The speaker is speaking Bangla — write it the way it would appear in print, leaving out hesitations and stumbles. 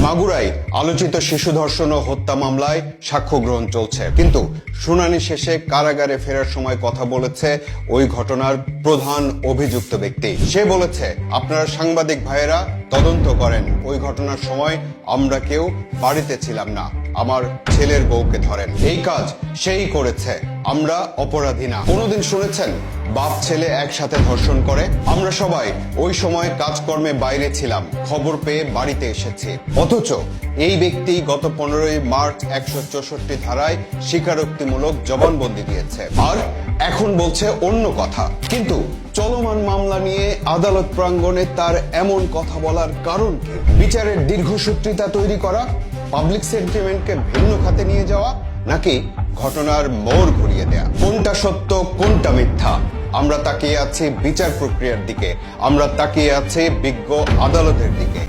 মাগুরায় আলোচিত শিশু ধর্ষণ ও হত্যা মামলায় সাক্ষ্য গ্রহণ চলছে, কিন্তু শুনানি শেষে কারাগারে ফেরার সময় কথা বলেছে ওই ঘটনার প্রধান অভিযুক্ত ব্যক্তি। সে বলেছে, আপনারা সাংবাদিক ভাইয়েরা তদন্ত করেন, ওই ঘটনার সময় আমরা কেউ বাড়িতে ছিলাম না, আমার ছেলের বউকে ধরেন। এই কাজ সেই করেছে, আমরা অপরাধী না। কোনোদিন শুনেছেন বাপ ছেলে একসাথে ধর্ষণ করে? আমরা সবাই ওই সময় কাজকর্মে বাইরে ছিলাম, খবর পেয়ে বাড়িতে এসেছি। অথচ এই ব্যক্তি গত 15ই মার্চ 164 ধারায় স্বীকারোক্তিমূলক জবানবন্দি দিয়েছে, আর এখন বলছে অন্য কথা। কিন্তু চলমান মামলা নিয়ে আদালত প্রাঙ্গণে তার এমন কথা বলার কারণ কি? বিচারের দীর্ঘসূত্রিতা তৈরি করা, পাবলিক সেন্টিমেন্টকে ভিন্ন খাতে নিয়ে যাওয়া, নাকি ঘটনার মোড় ঘুরিয়ে দেয়া? কোনটা সত্য কোনটা মিথ্যা? আমরা তাকিয়ে আছি বিচার প্রক্রিয়ার দিকে, আমরা তাকিয়ে আছি বিজ্ঞ আদালতের দিকে।